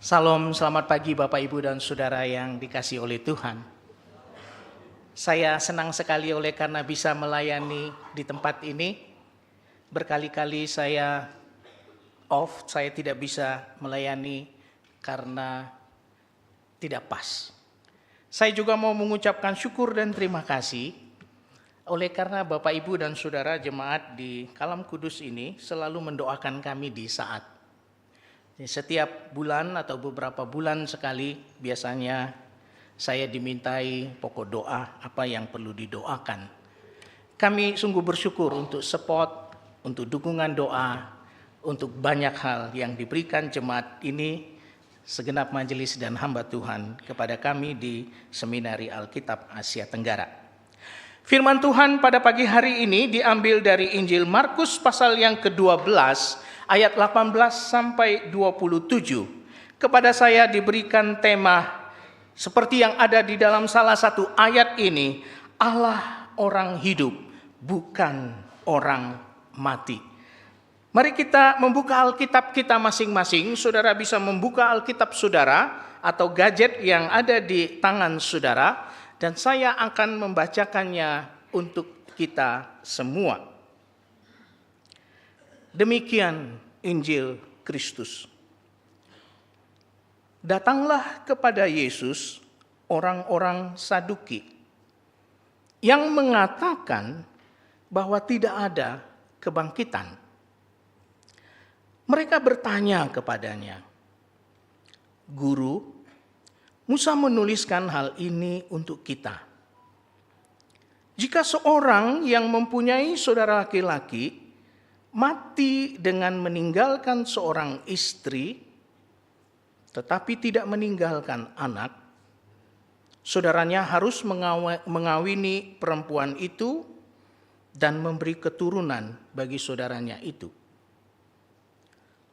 Salam, selamat pagi Bapak, Ibu, dan Saudara yang dikasihi oleh Tuhan. Saya senang sekali oleh karena bisa melayani di tempat ini. Berkali-kali saya saya tidak bisa melayani karena tidak pas. Saya juga mau mengucapkan syukur dan terima kasih oleh karena Bapak, Ibu, dan Saudara jemaat di Kalam Kudus ini selalu mendoakan kami di saat setiap bulan atau beberapa bulan sekali biasanya saya dimintai pokok doa apa yang perlu didoakan. Kami sungguh bersyukur untuk support, untuk dukungan doa, untuk banyak hal yang diberikan jemaat ini, segenap majelis dan hamba Tuhan kepada kami di Seminari Alkitab Asia Tenggara. Firman Tuhan pada pagi hari ini diambil dari Injil Markus pasal yang ke-12 ayat 18 sampai 27. Kepada saya diberikan tema seperti yang ada di dalam salah satu ayat ini, Allah orang hidup, bukan orang mati. Mari kita membuka Alkitab kita masing-masing. Saudara bisa membuka Alkitab saudara atau gadget yang ada di tangan saudara, dan saya akan membacakannya untuk kita semua. Demikian Injil Kristus. Datanglah kepada Yesus orang-orang Saduki yang mengatakan bahwa tidak ada kebangkitan. Mereka bertanya kepadanya, "Guru, Musa menuliskan hal ini untuk kita. Jika seorang yang mempunyai saudara laki-laki mati dengan meninggalkan seorang istri, tetapi tidak meninggalkan anak, saudaranya harus mengawini perempuan itu dan memberi keturunan bagi saudaranya itu.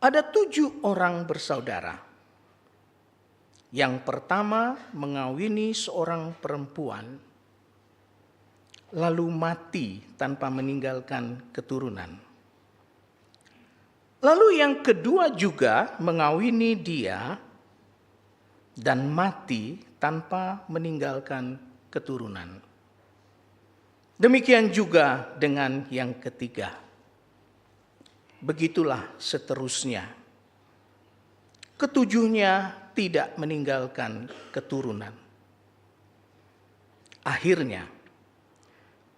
Ada 7 orang bersaudara. Yang pertama mengawini seorang perempuan, lalu mati tanpa meninggalkan keturunan. Lalu yang kedua juga mengawini dia dan mati tanpa meninggalkan keturunan. Demikian juga dengan yang ketiga. Begitulah seterusnya. Ketujuhnya tidak meninggalkan keturunan. Akhirnya,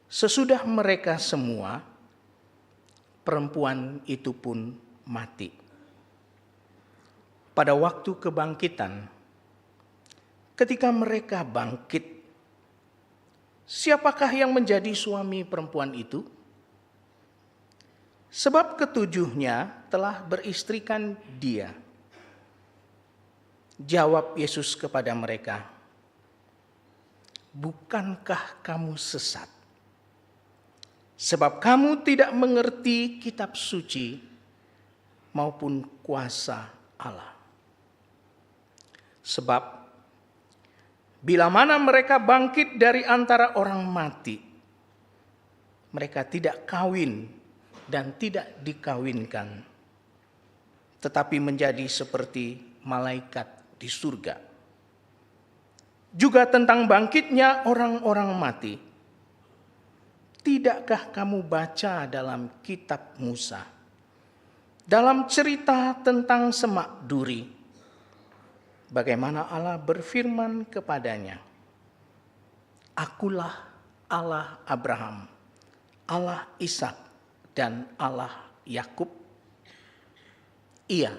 sesudah mereka semua, perempuan itu pun mati. Pada waktu kebangkitan, ketika mereka bangkit, siapakah yang menjadi suami perempuan itu? Sebab ketujuhnya telah beristrikan dia. Jawab Yesus kepada mereka, "Bukankah kamu sesat? Sebab kamu tidak mengerti kitab suci maupun kuasa Allah. Sebab bila mana mereka bangkit dari antara orang mati, mereka tidak kawin dan tidak dikawinkan, tetapi menjadi seperti malaikat di surga. Juga tentang bangkitnya orang-orang mati, tidakkah kamu baca dalam kitab Musa, dalam cerita tentang semak duri, bagaimana Allah berfirman kepadanya, 'Akulah Allah Abraham, Allah Ishak, dan Allah Yakub'? Ia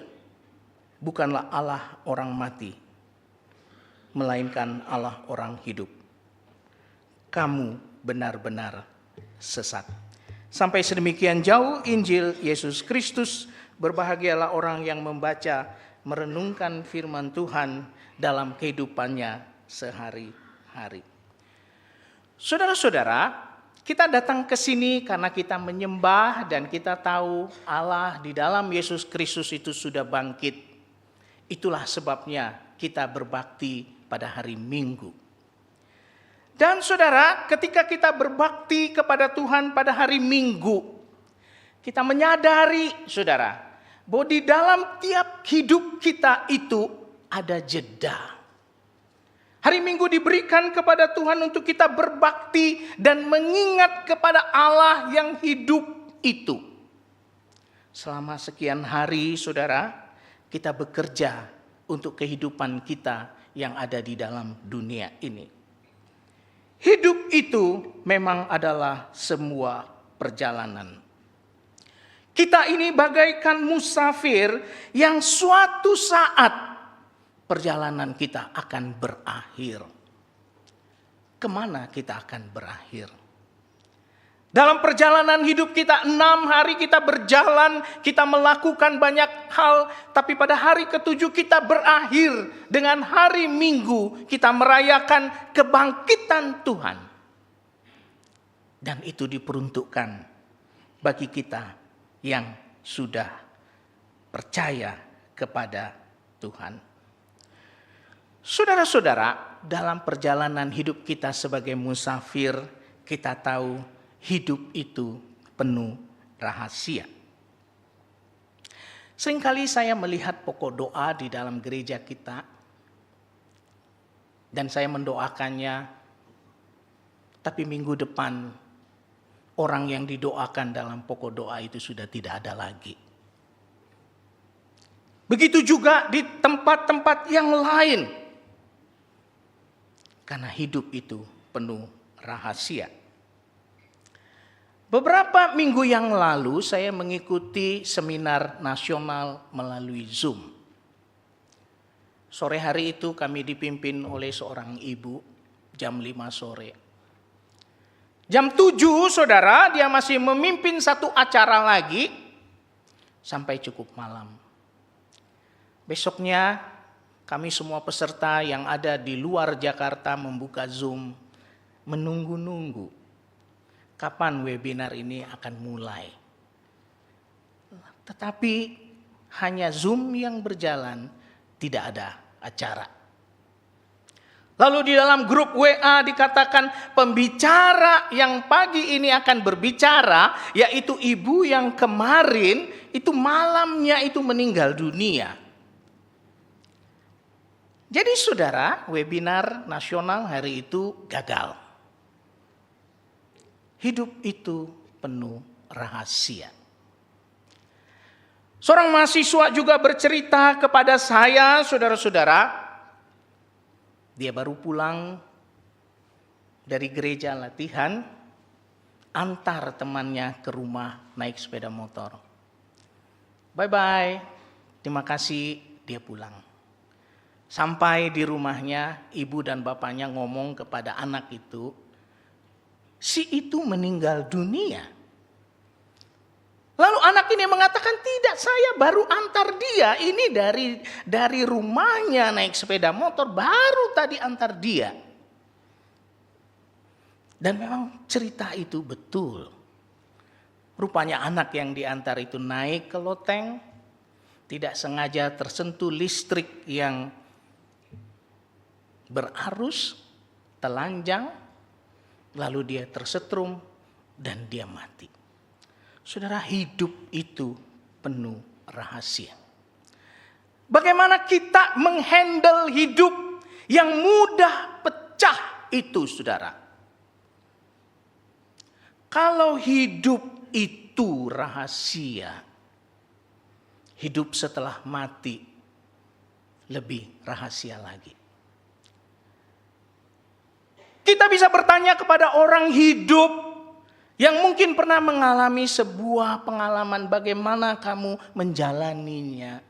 bukanlah Allah orang mati, melainkan Allah orang hidup. Kamu benar-benar sesat." Sampai sedemikian jauh Injil Yesus Kristus. Berbahagialah orang yang membaca, merenungkan firman Tuhan dalam kehidupannya sehari-hari. Saudara-saudara, kita datang ke sini karena kita menyembah dan kita tahu Allah di dalam Yesus Kristus itu sudah bangkit. Itulah sebabnya kita berbakti pada hari Minggu. Dan saudara, ketika kita berbakti kepada Tuhan pada hari Minggu, kita menyadari, saudara, bahwa di dalam tiap hidup kita itu ada jeda. Hari Minggu diberikan kepada Tuhan untuk kita berbakti dan mengingat kepada Allah yang hidup itu. Selama sekian hari, saudara, kita bekerja untuk kehidupan kita yang ada di dalam dunia ini. Hidup itu memang adalah sebuah perjalanan. Kita ini bagaikan musafir yang suatu saat perjalanan kita akan berakhir. Kemana kita akan berakhir? Dalam perjalanan hidup kita 6 hari kita berjalan, kita melakukan banyak hal, tapi pada hari ke-7 kita berakhir dengan hari Minggu, kita merayakan kebangkitan Tuhan. Dan itu diperuntukkan bagi kita yang sudah percaya kepada Tuhan. Saudara-saudara, dalam perjalanan hidup kita sebagai musafir, kita tahu hidup itu penuh rahasia. Seringkali saya melihat pokok doa di dalam gereja kita, dan saya mendoakannya, tapi minggu depan orang yang didoakan dalam pokok doa itu sudah tidak ada lagi. Begitu juga di tempat-tempat yang lain. Karena hidup itu penuh rahasia. Beberapa minggu yang lalu saya mengikuti seminar nasional melalui Zoom. Sore hari itu kami dipimpin oleh seorang ibu jam 5 sore. Jam 7 saudara dia masih memimpin satu acara lagi sampai cukup malam. Besoknya kami semua peserta yang ada di luar Jakarta membuka Zoom, menunggu-nunggu kapan webinar ini akan mulai. Tetapi hanya Zoom yang berjalan, tidak ada acara. Lalu di dalam grup WA dikatakan pembicara yang pagi ini akan berbicara, yaitu ibu yang kemarin itu malamnya itu meninggal dunia. Jadi saudara, webinar nasional hari itu gagal. Hidup itu penuh rahasia. Seorang mahasiswa juga bercerita kepada saya, saudara-saudara, dia baru pulang dari gereja latihan, antar temannya ke rumah naik sepeda motor. Bye-bye, terima kasih, dia pulang. Sampai di rumahnya, ibu dan bapaknya ngomong kepada anak itu, si itu meninggal dunia. Lalu anak ini mengatakan, tidak, saya baru antar dia. Ini dari rumahnya naik sepeda motor, baru tadi antar dia. Dan memang cerita itu betul. Rupanya anak yang diantar itu naik ke loteng, tidak sengaja tersentuh listrik yang berarus, telanjang, lalu dia tersetrum dan dia mati. Saudara, hidup itu penuh rahasia. Bagaimana kita menghandle hidup yang mudah pecah itu, saudara? Kalau hidup itu rahasia, hidup setelah mati lebih rahasia lagi. Kita bisa bertanya kepada orang hidup yang mungkin pernah mengalami sebuah pengalaman bagaimana kamu menjalaninya.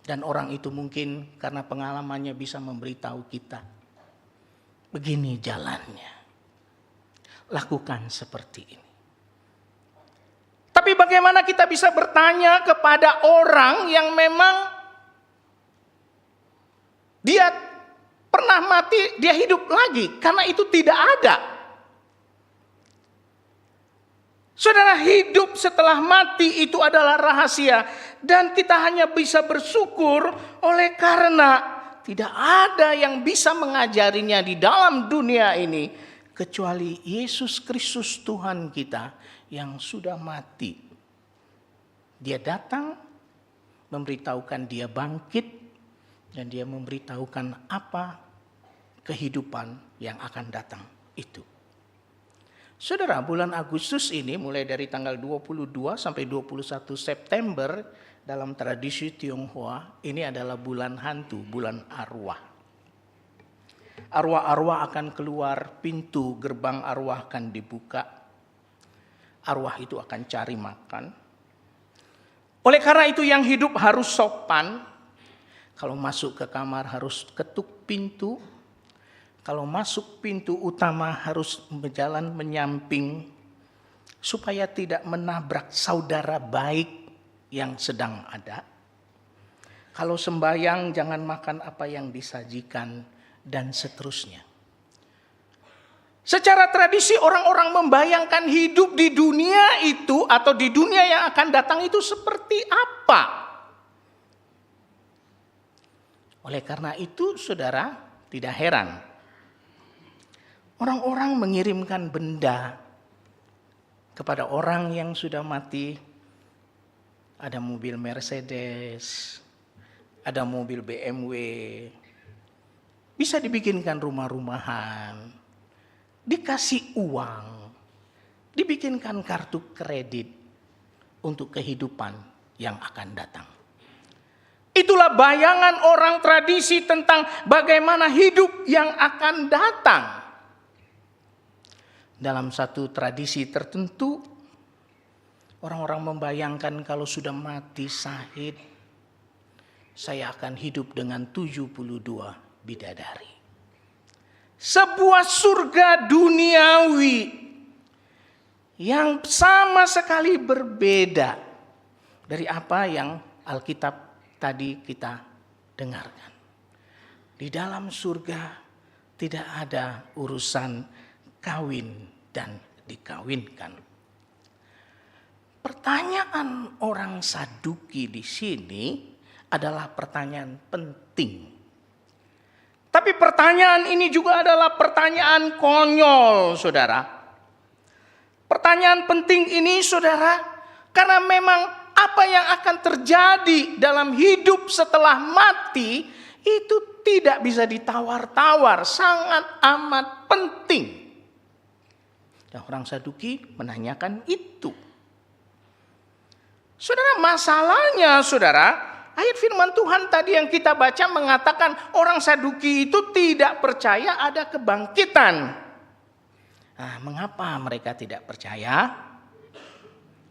Dan orang itu mungkin karena pengalamannya bisa memberitahu kita, begini jalannya, lakukan seperti ini. Tapi bagaimana kita bisa bertanya kepada orang yang memang dia pernah mati, dia hidup lagi, karena itu tidak ada. Saudara, hidup setelah mati itu adalah rahasia. Dan kita hanya bisa bersyukur oleh karena tidak ada yang bisa mengajarinya di dalam dunia ini. Kecuali Yesus Kristus Tuhan kita yang sudah mati. Dia datang memberitahukan dia bangkit. Dan dia memberitahukan apa kehidupan yang akan datang itu. Saudara, bulan Agustus ini mulai dari tanggal 22 sampai 21 September dalam tradisi Tionghoa ini adalah bulan hantu, bulan arwah. Arwah-arwah akan keluar, pintu gerbang arwah akan dibuka. Arwah itu akan cari makan. Oleh karena itu yang hidup harus sopan. Kalau masuk ke kamar harus ketuk pintu. Kalau masuk pintu utama harus berjalan menyamping. Supaya tidak menabrak saudara baik yang sedang ada. Kalau sembahyang jangan makan apa yang disajikan dan seterusnya. Secara tradisi orang-orang membayangkan hidup di dunia itu atau di dunia yang akan datang itu seperti apa. Oleh karena itu, saudara, tidak heran orang-orang mengirimkan benda kepada orang yang sudah mati. Ada mobil Mercedes, ada mobil BMW, bisa dibikinkan rumah-rumahan, dikasih uang, dibikinkan kartu kredit untuk kehidupan yang akan datang. Itulah bayangan orang tradisi tentang bagaimana hidup yang akan datang. Dalam satu tradisi tertentu, orang-orang membayangkan kalau sudah mati syahid, saya akan hidup dengan 72 bidadari. Sebuah surga duniawi yang sama sekali berbeda dari apa yang Alkitab tadi kita dengarkan. Di dalam surga tidak ada urusan kawin dan dikawinkan. Pertanyaan orang Saduki di sini adalah pertanyaan penting. Tapi pertanyaan ini juga adalah pertanyaan konyol, saudara. Pertanyaan penting ini, saudara, karena memang apa yang akan terjadi dalam hidup setelah mati itu tidak bisa ditawar-tawar, sangat amat penting. Dan orang Saduki menanyakan itu. Saudara, masalahnya, saudara, ayat firman Tuhan tadi yang kita baca mengatakan orang Saduki itu tidak percaya ada kebangkitan. Nah, mengapa mereka tidak percaya?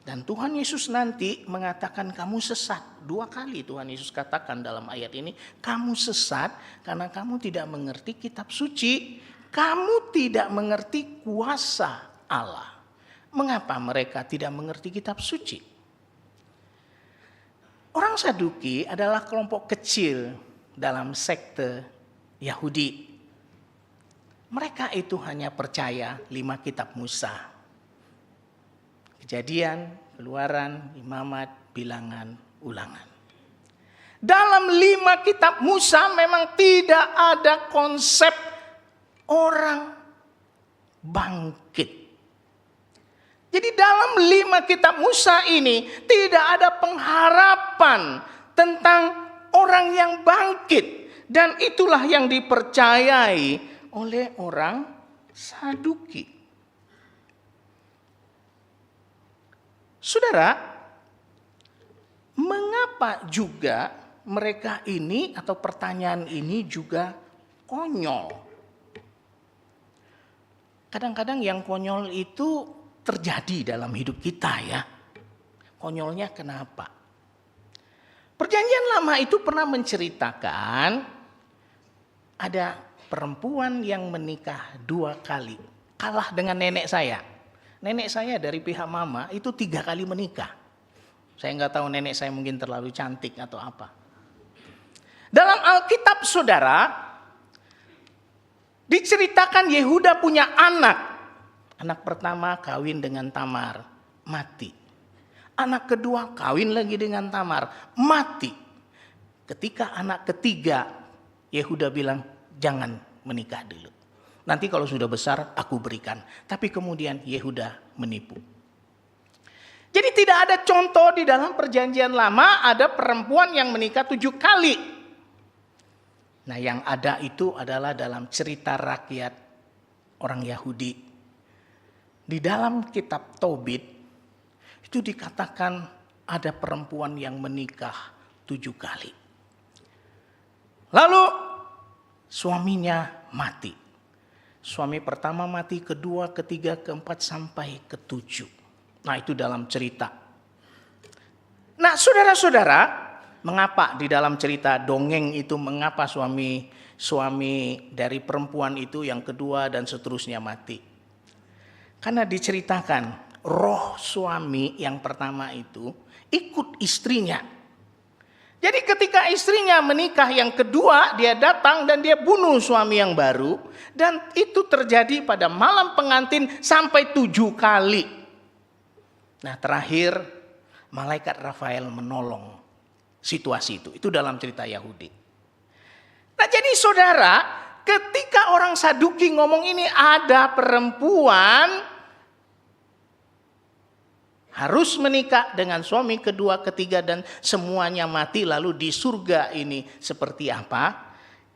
Dan Tuhan Yesus nanti mengatakan kamu sesat. 2 kali Tuhan Yesus katakan dalam ayat ini, kamu sesat karena kamu tidak mengerti kitab suci. Kamu tidak mengerti kuasa Allah. Mengapa mereka tidak mengerti kitab suci? Orang Saduki adalah kelompok kecil dalam sekte Yahudi. Mereka itu hanya percaya 5 kitab Musa. Kejadian, Keluaran, Imamat, Bilangan, Ulangan. Dalam 5 kitab Musa memang tidak ada konsep orang bangkit. Jadi dalam 5 kitab Musa ini tidak ada pengharapan tentang orang yang bangkit. Dan itulah yang dipercayai oleh orang Saduki. Saudara, mengapa juga mereka ini atau pertanyaan ini juga konyol? Kadang-kadang yang konyol itu terjadi dalam hidup kita ya. Konyolnya kenapa? Perjanjian Lama itu pernah menceritakan ada perempuan yang menikah 2 kali. Kalah dengan nenek saya. Nenek saya dari pihak mama itu 3 kali menikah. Saya nggak tahu nenek saya mungkin terlalu cantik atau apa. Dalam Alkitab, saudara, diceritakan Yehuda punya anak. Anak pertama kawin dengan Tamar, mati. Anak kedua kawin lagi dengan Tamar, mati. Ketika anak ketiga, Yehuda bilang, jangan menikah dulu. Nanti kalau sudah besar aku berikan. Tapi kemudian Yehuda menipu. Jadi tidak ada contoh di dalam perjanjian lama ada perempuan yang menikah 7 kali. Nah, yang ada itu adalah dalam cerita rakyat orang Yahudi. Di dalam kitab Tobit itu dikatakan ada perempuan yang menikah 7 kali. Lalu suaminya mati. Suami pertama mati, kedua, ketiga, keempat, sampai ke-7. Nah, itu dalam cerita. Nah, saudara-saudara, mengapa di dalam cerita dongeng itu mengapa suami dari perempuan itu yang kedua dan seterusnya mati? Karena diceritakan roh suami yang pertama itu ikut istrinya. Jadi ketika istrinya menikah yang kedua, dia datang dan dia bunuh suami yang baru. Dan itu terjadi pada malam pengantin sampai 7 kali. Nah, terakhir malaikat Rafael menolong situasi itu. Itu dalam cerita Yahudi. Nah, jadi saudara, ketika orang Saduki ngomong ini ada perempuan harus menikah dengan suami kedua, ketiga, dan semuanya mati, lalu di surga ini seperti apa?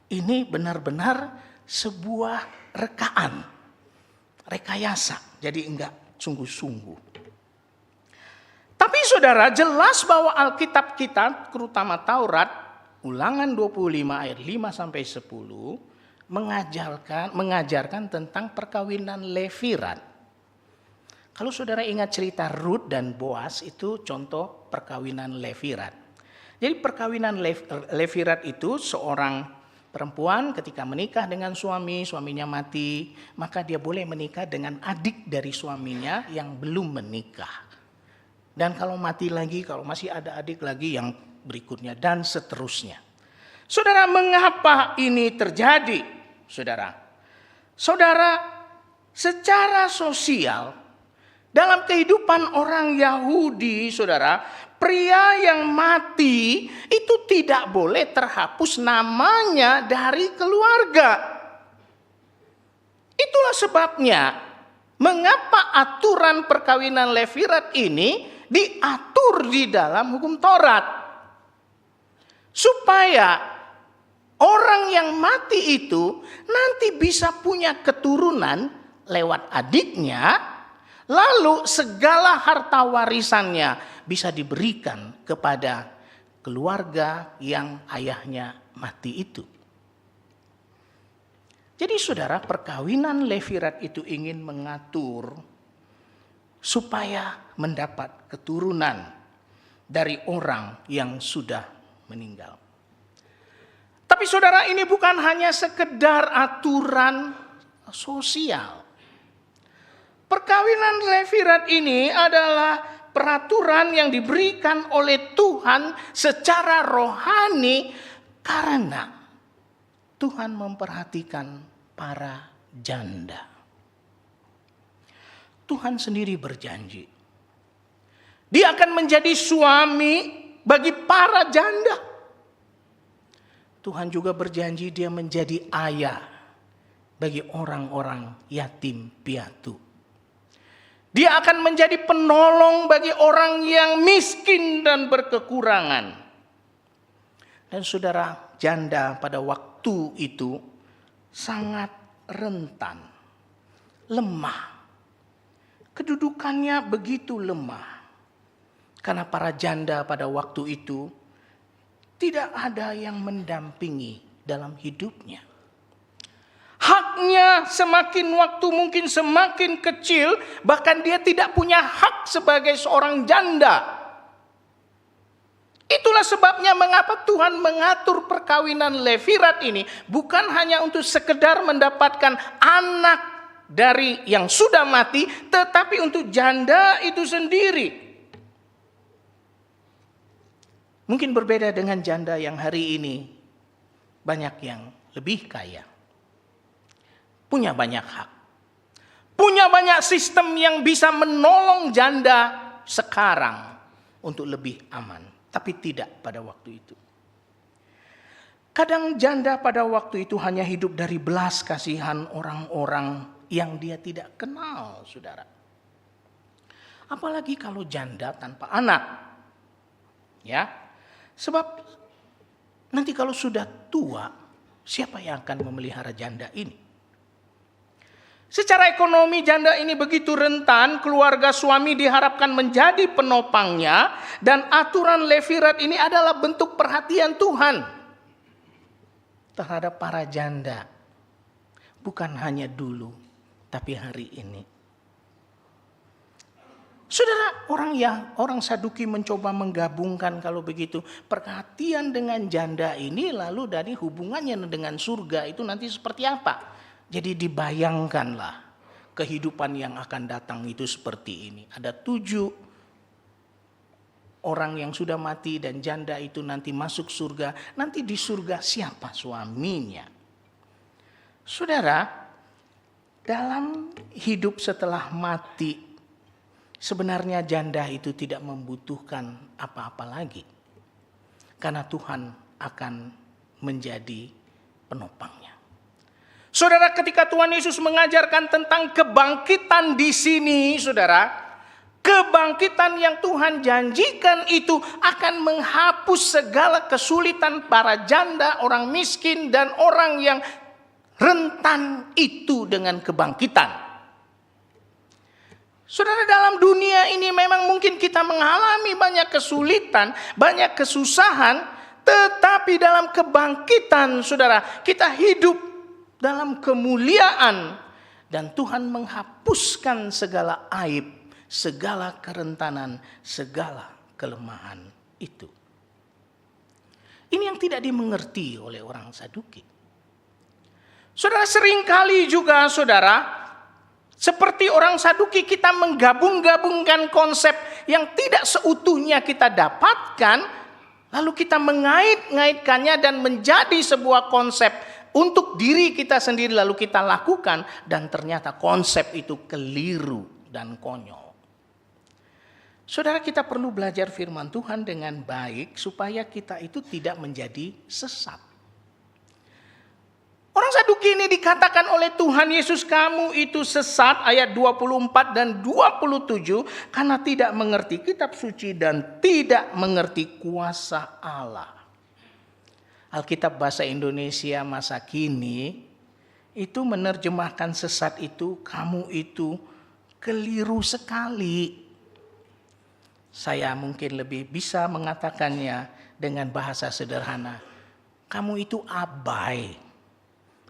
Ini benar-benar sebuah rekayasa. Jadi enggak sungguh-sungguh. Tapi saudara, jelas bahwa Alkitab kita, terutama Taurat, Ulangan 25 ayat 5-10, mengajarkan tentang perkawinan levirat. Kalau saudara ingat cerita Rut dan Boas, itu contoh perkawinan levirat. Jadi perkawinan levirat itu seorang perempuan ketika menikah dengan suaminya mati, maka dia boleh menikah dengan adik dari suaminya yang belum menikah. Dan kalau mati lagi, kalau masih ada adik lagi yang berikutnya, dan seterusnya. Saudara, mengapa ini terjadi? Saudara, secara sosial, dalam kehidupan orang Yahudi, saudara, pria yang mati itu tidak boleh terhapus namanya dari keluarga. Itulah sebabnya mengapa aturan perkawinan levirat ini diatur di dalam hukum Taurat. Supaya orang yang mati itu nanti bisa punya keturunan lewat adiknya. Lalu segala harta warisannya bisa diberikan kepada keluarga yang ayahnya mati itu. Jadi saudara, perkawinan levirat itu ingin mengatur supaya mendapat keturunan dari orang yang sudah meninggal. Tapi saudara, ini bukan hanya sekedar aturan sosial. Perkawinan levirat ini adalah peraturan yang diberikan oleh Tuhan secara rohani karena Tuhan memperhatikan para janda. Tuhan sendiri berjanji, Dia akan menjadi suami bagi para janda. Tuhan juga berjanji Dia menjadi ayah bagi orang-orang yatim piatu. Dia akan menjadi penolong bagi orang yang miskin dan berkekurangan. Dan saudara, janda pada waktu itu sangat rentan, lemah. Kedudukannya begitu lemah. Karena para janda pada waktu itu tidak ada yang mendampingi dalam hidupnya. Haknya semakin waktu mungkin semakin kecil, bahkan dia tidak punya hak sebagai seorang janda. Itulah sebabnya mengapa Tuhan mengatur perkawinan levirat ini bukan hanya untuk sekedar mendapatkan anak dari yang sudah mati, tetapi untuk janda itu sendiri. Mungkin berbeda dengan janda yang hari ini banyak yang lebih kaya. Punya banyak hak. Punya banyak sistem yang bisa menolong janda sekarang untuk lebih aman. Tapi tidak pada waktu itu. Kadang janda pada waktu itu hanya hidup dari belas kasihan orang-orang yang dia tidak kenal, saudara. Apalagi kalau janda tanpa anak. Ya. Sebab nanti kalau sudah tua, Siapa yang akan memelihara janda ini? Secara ekonomi janda ini begitu rentan, keluarga suami diharapkan menjadi penopangnya, dan aturan Levirat ini adalah bentuk perhatian Tuhan terhadap para janda. Bukan hanya dulu, tapi hari ini. Saudara, orang Saduki mencoba menggabungkan kalau begitu perhatian dengan janda ini, lalu dari hubungannya dengan surga itu nanti seperti apa? Jadi dibayangkanlah kehidupan yang akan datang itu seperti ini. Ada 7 orang yang sudah mati dan janda itu nanti masuk surga. Nanti di surga siapa suaminya? Saudara, dalam hidup setelah mati, sebenarnya janda itu tidak membutuhkan apa-apa lagi. Karena Tuhan akan menjadi penopangnya. Saudara, ketika Tuhan Yesus mengajarkan tentang kebangkitan di sini, saudara, kebangkitan yang Tuhan janjikan itu akan menghapus segala kesulitan para janda, orang miskin, dan orang yang rentan itu dengan kebangkitan. Saudara, dalam dunia ini memang mungkin kita mengalami banyak kesulitan, banyak kesusahan, tetapi dalam kebangkitan, saudara, kita hidup dalam kemuliaan, dan Tuhan menghapuskan segala aib, segala kerentanan, segala kelemahan itu. Ini yang tidak dimengerti oleh orang Saduki. Saudara, seringkali juga saudara, seperti orang Saduki kita menggabung-gabungkan konsep yang tidak seutuhnya kita dapatkan, lalu kita mengait-ngaitkannya dan menjadi sebuah konsep untuk diri kita sendiri, lalu kita lakukan, dan ternyata konsep itu keliru dan konyol. Saudara, kita perlu belajar firman Tuhan dengan baik supaya kita itu tidak menjadi sesat. Orang Saduki ini dikatakan oleh Tuhan Yesus, kamu itu sesat, ayat 24 dan 27, karena tidak mengerti kitab suci dan tidak mengerti kuasa Allah. Alkitab bahasa Indonesia masa kini itu menerjemahkan sesat itu, kamu itu keliru sekali. Saya mungkin lebih bisa mengatakannya dengan bahasa sederhana. Kamu itu abai,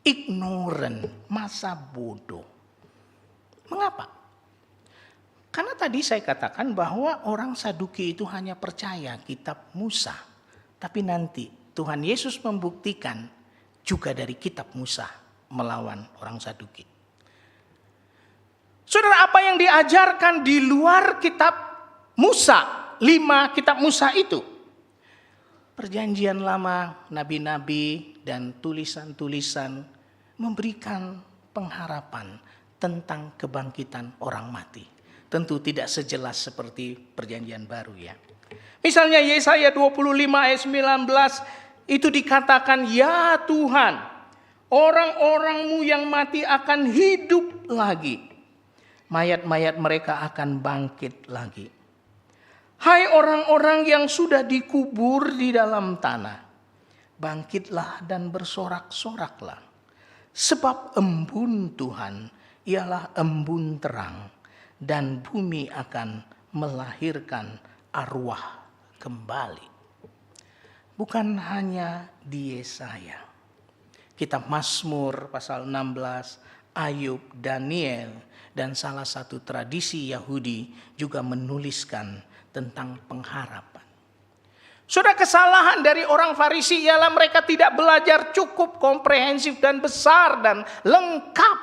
ignorant, masa bodoh. Mengapa? Karena tadi saya katakan bahwa orang Saduki itu hanya percaya kitab Musa. Tapi nanti Tuhan Yesus membuktikan juga dari kitab Musa melawan orang Saduki. Saudara, apa yang diajarkan di luar kitab Musa, 5 kitab Musa itu? Perjanjian lama, nabi-nabi dan tulisan-tulisan memberikan pengharapan tentang kebangkitan orang mati. Tentu tidak sejelas seperti perjanjian baru ya. Misalnya Yesaya 25 ayat 19 itu dikatakan, ya Tuhan, orang-orang-Mu yang mati akan hidup lagi. Mayat-mayat mereka akan bangkit lagi. Hai orang-orang yang sudah dikubur di dalam tanah, bangkitlah dan bersorak-soraklah. Sebab embun Tuhan ialah embun terang, dan bumi akan melahirkan arwah kembali. Bukan hanya di Yesaya. Kitab Mazmur pasal 16, Ayub, Daniel, dan salah satu tradisi Yahudi juga menuliskan tentang pengharapan. Saudara, kesalahan dari orang Farisi ialah mereka tidak belajar cukup komprehensif dan besar dan lengkap.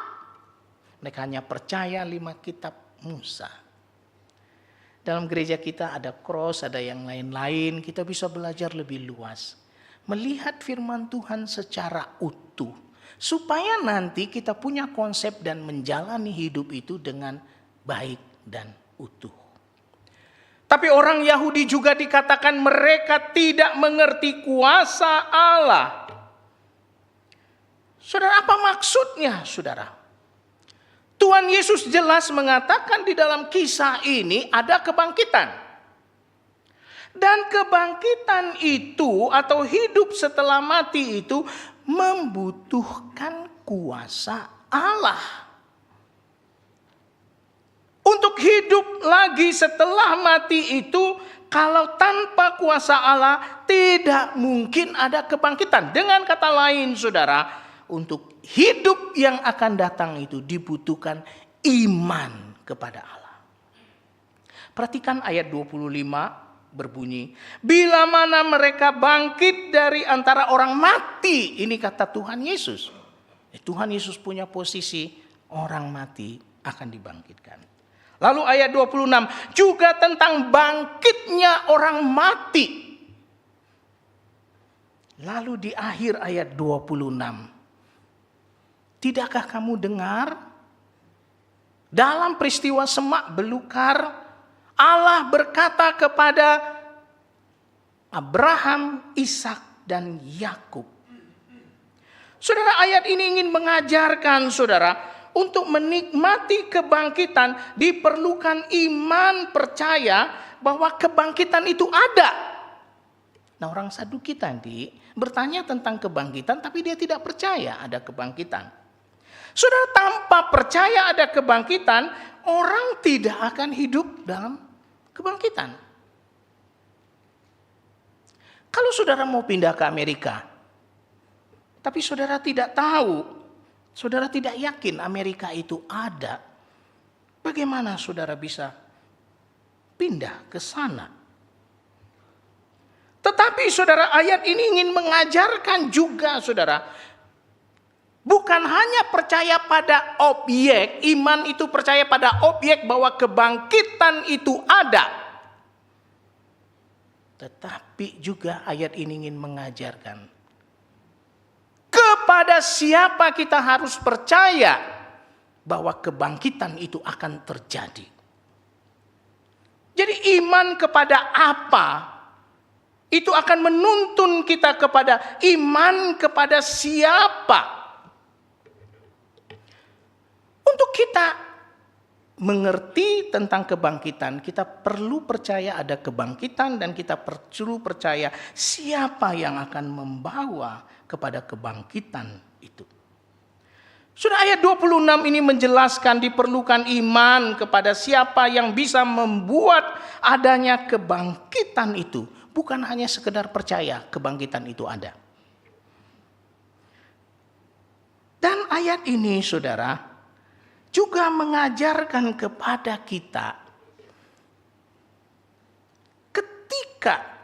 Mereka hanya percaya 5 kitab Musa. Dalam gereja kita ada cross, ada yang lain-lain. Kita bisa belajar lebih luas. Melihat firman Tuhan secara utuh. Supaya nanti kita punya konsep dan menjalani hidup itu dengan baik dan utuh. Tapi orang Yahudi juga dikatakan mereka tidak mengerti kuasa Allah. Saudara, apa maksudnya, saudara? Tuhan Yesus jelas mengatakan di dalam kisah ini ada kebangkitan. Dan kebangkitan itu atau hidup setelah mati itu membutuhkan kuasa Allah. Untuk hidup lagi setelah mati itu, kalau tanpa kuasa Allah tidak mungkin ada kebangkitan. Dengan kata lain saudara, untuk hidup yang akan datang itu dibutuhkan iman kepada Allah. Perhatikan ayat 25 berbunyi, bila mana mereka bangkit dari antara orang mati. Ini kata Tuhan Yesus. Tuhan Yesus punya posisi orang mati akan dibangkitkan. Lalu ayat 26 juga tentang bangkitnya orang mati. Lalu di akhir ayat 26, tidakkah kamu dengar dalam peristiwa semak belukar Allah berkata kepada Abraham, Ishak dan Yakub. Saudara, ayat ini ingin mengajarkan saudara, untuk menikmati kebangkitan diperlukan iman percaya bahwa kebangkitan itu ada. Nah, orang Saduki tadi bertanya tentang kebangkitan tapi dia tidak percaya ada kebangkitan. Saudara, tanpa percaya ada kebangkitan, orang tidak akan hidup dalam kebangkitan. Kalau saudara mau pindah ke Amerika, tapi saudara tidak tahu, saudara tidak yakin Amerika itu ada, bagaimana saudara bisa pindah ke sana? Tetapi saudara, ayat ini ingin mengajarkan juga saudara, bukan hanya percaya pada objek, iman itu percaya pada objek bahwa kebangkitan itu ada. Tetapi juga ayat ini ingin mengajarkan kepada siapa kita harus percaya bahwa kebangkitan itu akan terjadi. Jadi iman kepada apa? Itu akan menuntun kita kepada iman kepada siapa. Untuk kita mengerti tentang kebangkitan, kita perlu percaya ada kebangkitan dan kita perlu percaya siapa yang akan membawa kepada kebangkitan itu. Sudah ayat 26 ini menjelaskan diperlukan iman kepada siapa yang bisa membuat adanya kebangkitan itu. Bukan hanya sekedar percaya kebangkitan itu ada. Dan ayat ini saudara juga mengajarkan kepada kita ketika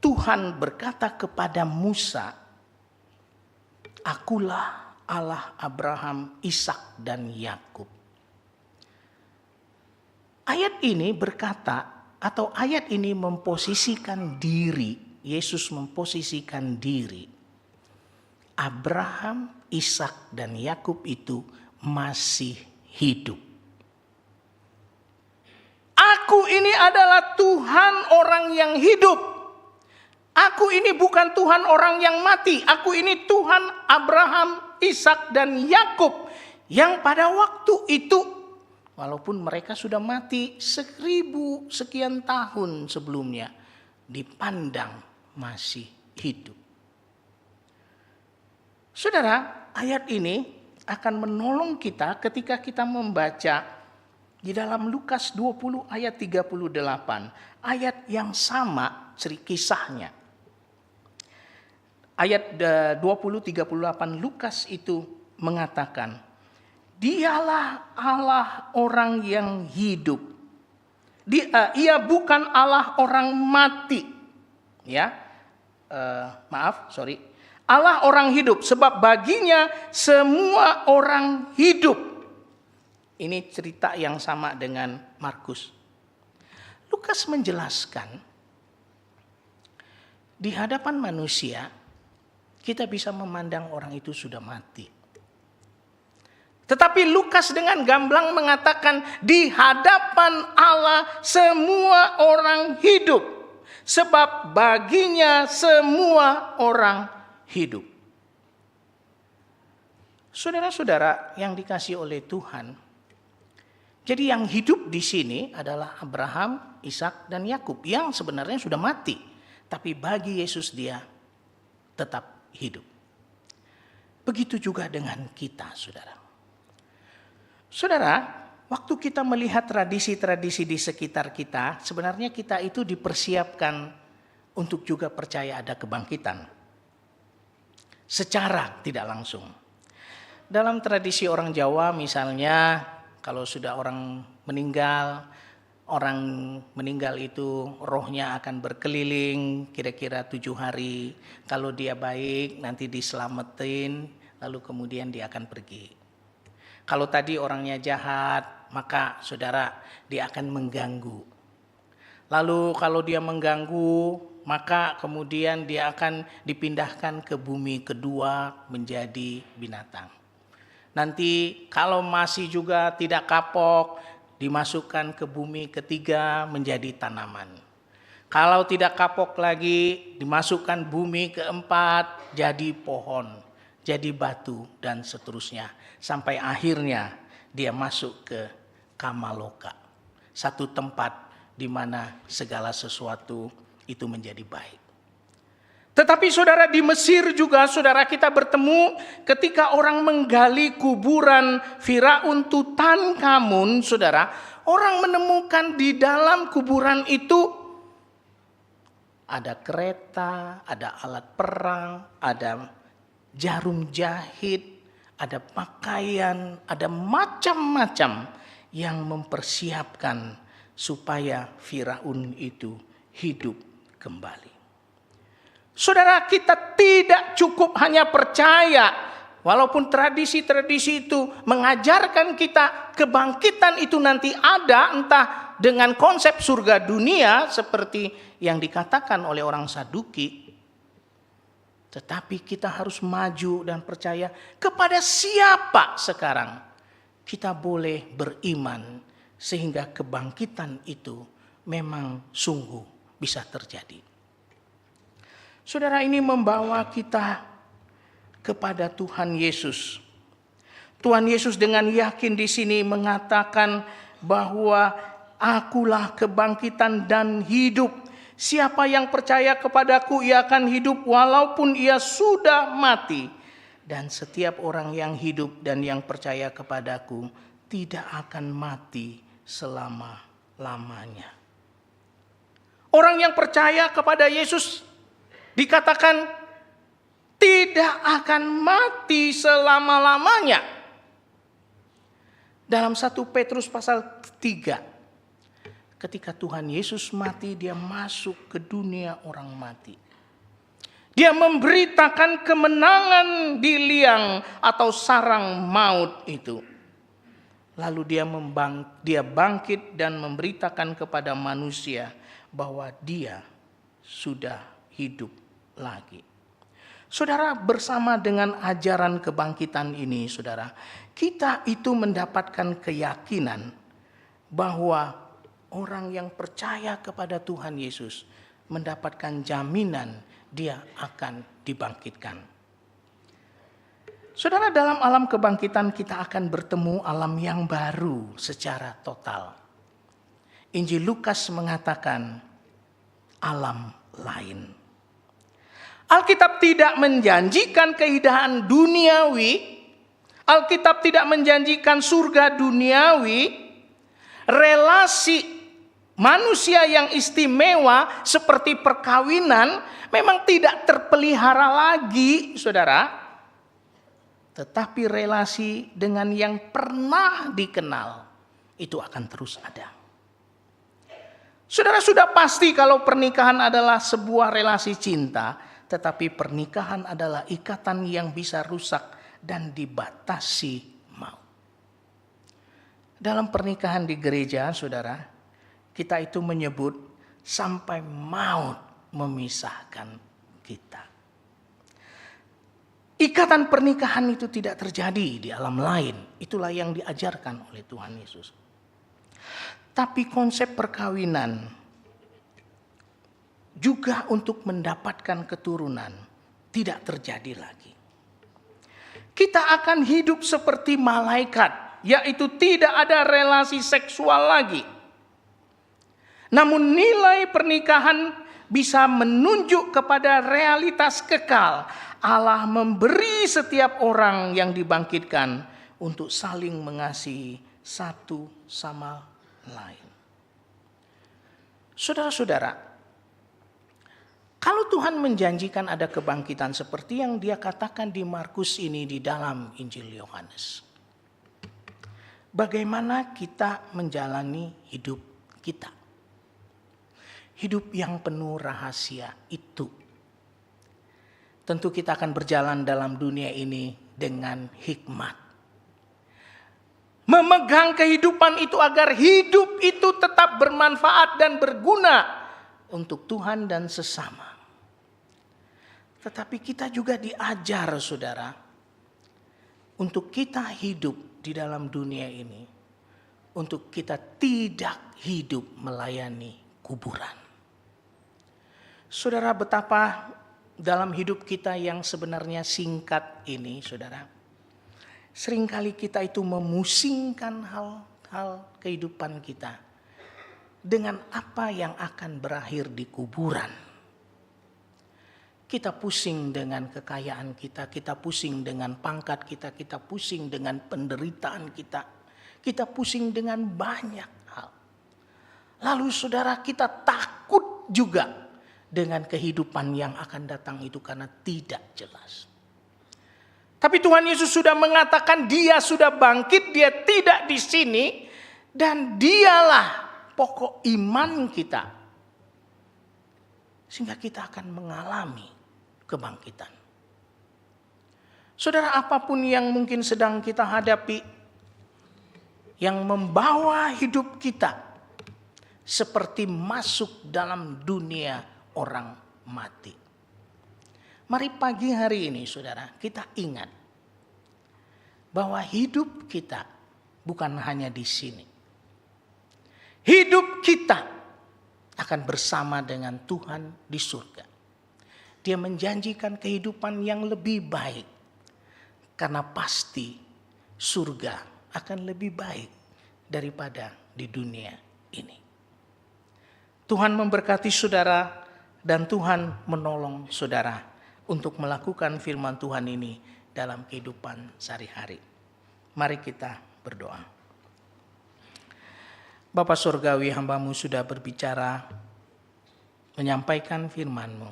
Tuhan berkata kepada Musa, "Akulah Allah Abraham, Ishak dan Yakub." Ayat ini berkata atau ayat ini memposisikan diri, Yesus memposisikan diri. Abraham, Ishak dan Yakub itu masih hidup. Aku ini adalah Tuhan orang yang hidup. Aku ini bukan Tuhan orang yang mati. Aku ini Tuhan Abraham, Ishak dan Yakub. Yang pada waktu itu, walaupun mereka sudah mati 1000 sekian tahun sebelumnya, dipandang masih hidup. Saudara, ayat ini akan menolong kita ketika kita membaca di dalam Lukas 20 ayat 38. Ayat yang sama kisahnya. Ayat 20-38 Lukas itu mengatakan, "Dialah Allah orang yang hidup. Ia bukan Allah orang mati." Ya, Allah orang hidup, sebab baginya semua orang hidup. Ini cerita yang sama dengan Markus. Lukas menjelaskan, di hadapan manusia, kita bisa memandang orang itu sudah mati. Tetapi Lukas dengan gamblang mengatakan, di hadapan Allah semua orang hidup. Sebab baginya semua orang hidup. Saudara-saudara yang dikasihi oleh Tuhan, jadi yang hidup di sini adalah Abraham, Ishak dan Yakub yang sebenarnya sudah mati, tapi bagi Yesus dia tetap hidup. Begitu juga dengan kita, saudara. Saudara, waktu kita melihat tradisi-tradisi di sekitar kita, sebenarnya kita itu dipersiapkan untuk juga percaya ada kebangkitan. Secara tidak langsung. Dalam tradisi orang Jawa misalnya, kalau sudah orang meninggal itu rohnya akan berkeliling kira-kira 7 hari. Kalau dia baik nanti diselamatin, lalu kemudian dia akan pergi. Kalau tadi orangnya jahat, maka saudara dia akan mengganggu. Lalu kalau dia mengganggu, maka kemudian dia akan dipindahkan ke bumi kedua menjadi binatang. Nanti kalau masih juga tidak kapok, dimasukkan ke bumi ketiga menjadi tanaman. Kalau tidak kapok lagi, dimasukkan bumi keempat jadi pohon, jadi batu, dan seterusnya. Sampai akhirnya dia masuk ke Kamaloka. Satu tempat di mana segala sesuatu itu menjadi baik. Tetapi saudara, di Mesir juga saudara kita bertemu ketika orang menggali kuburan Firaun Tutankhamun, saudara, orang menemukan di dalam kuburan itu ada kereta, ada alat perang, ada jarum jahit, ada pakaian, ada macam-macam yang mempersiapkan supaya Firaun itu hidup kembali. Saudara, kita tidak cukup hanya percaya, walaupun tradisi-tradisi itu mengajarkan kita kebangkitan itu nanti ada, entah dengan konsep surga dunia seperti yang dikatakan oleh orang Saduki. Tetapi kita harus maju dan percaya kepada siapa sekarang kita boleh beriman sehingga kebangkitan itu memang sungguh bisa terjadi. Saudara, ini membawa kita kepada Tuhan Yesus. Tuhan Yesus dengan yakin di sini mengatakan bahwa akulah kebangkitan dan hidup. Siapa yang percaya kepadaku ia akan hidup walaupun ia sudah mati. Dan setiap orang yang hidup dan yang percaya kepadaku tidak akan mati selama-lamanya. Orang yang percaya kepada Yesus dikatakan tidak akan mati selama-lamanya. Dalam 1 Petrus pasal 3, ketika Tuhan Yesus mati, dia masuk ke dunia orang mati. Dia memberitakan kemenangan di liang atau sarang maut itu. Lalu dia bangkit dan memberitakan kepada manusia bahwa dia sudah hidup lagi. Saudara, bersama dengan ajaran kebangkitan ini, saudara, kita itu mendapatkan keyakinan bahwa orang yang percaya kepada Tuhan Yesus mendapatkan jaminan dia akan dibangkitkan. Saudara, dalam alam kebangkitan kita akan bertemu alam yang baru secara total. Injil Lukas mengatakan alam lain. Alkitab tidak menjanjikan keindahan duniawi. Alkitab tidak menjanjikan surga duniawi. Relasi manusia yang istimewa seperti perkawinan memang tidak terpelihara lagi, saudara. Tetapi relasi dengan yang pernah dikenal itu akan terus ada. Saudara, sudah pasti kalau pernikahan adalah sebuah relasi cinta, tetapi pernikahan adalah ikatan yang bisa rusak dan dibatasi maut. Dalam pernikahan di gereja, saudara, kita itu menyebut sampai maut memisahkan kita. Ikatan pernikahan itu tidak terjadi di alam lain. Itulah yang diajarkan oleh Tuhan Yesus. Tapi konsep perkawinan juga untuk mendapatkan keturunan tidak terjadi lagi. Kita akan hidup seperti malaikat, yaitu tidak ada relasi seksual lagi. Namun nilai pernikahan bisa menunjuk kepada realitas kekal. Allah memberi setiap orang yang dibangkitkan untuk saling mengasihi satu sama lain. Saudara-saudara, kalau Tuhan menjanjikan ada kebangkitan seperti yang Dia katakan di Markus ini di dalam Injil Yohanes, bagaimana kita menjalani hidup kita? Hidup yang penuh rahasia itu. Tentu kita akan berjalan dalam dunia ini dengan hikmat. Memegang kehidupan itu agar hidup itu tetap bermanfaat dan berguna untuk Tuhan dan sesama. Tetapi kita juga diajar, saudara, untuk kita hidup di dalam dunia ini, untuk kita tidak hidup melayani kuburan. Saudara, betapa dalam hidup kita yang sebenarnya singkat ini, saudara, seringkali kita itu memusingkan hal-hal kehidupan kita dengan apa yang akan berakhir di kuburan. Kita pusing dengan kekayaan kita, kita pusing dengan pangkat kita, kita pusing dengan penderitaan kita, kita pusing dengan banyak hal. Lalu saudara, kita takut juga dengan kehidupan yang akan datang itu karena tidak jelas. Tapi Tuhan Yesus sudah mengatakan Dia sudah bangkit, Dia tidak di sini, dan Dialah pokok iman kita. Sehingga kita akan mengalami kebangkitan. Saudara, apapun yang mungkin sedang kita hadapi, yang membawa hidup kita seperti masuk dalam dunia orang mati. Mari pagi hari ini, saudara, kita ingat bahwa hidup kita bukan hanya di sini. Hidup kita akan bersama dengan Tuhan di surga. Dia menjanjikan kehidupan yang lebih baik, karena pasti surga akan lebih baik daripada di dunia ini. Tuhan memberkati saudara, dan Tuhan menolong saudara untuk melakukan firman Tuhan ini dalam kehidupan sehari-hari. Mari kita berdoa. Bapa Surgawi, hamba-Mu sudah berbicara, menyampaikan firman-Mu.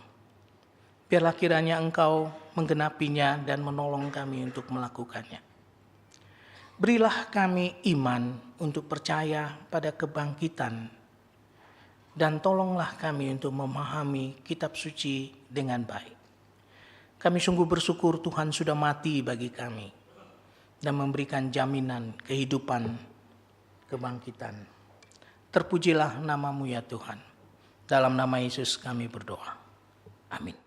Biarlah kiranya Engkau menggenapinya dan menolong kami untuk melakukannya. Berilah kami iman untuk percaya pada kebangkitan, dan tolonglah kami untuk memahami kitab suci dengan baik. Kami sungguh bersyukur Tuhan sudah mati bagi kami dan memberikan jaminan kehidupan kebangkitan. Terpujilah nama-Mu ya Tuhan. Dalam nama Yesus kami berdoa. Amin.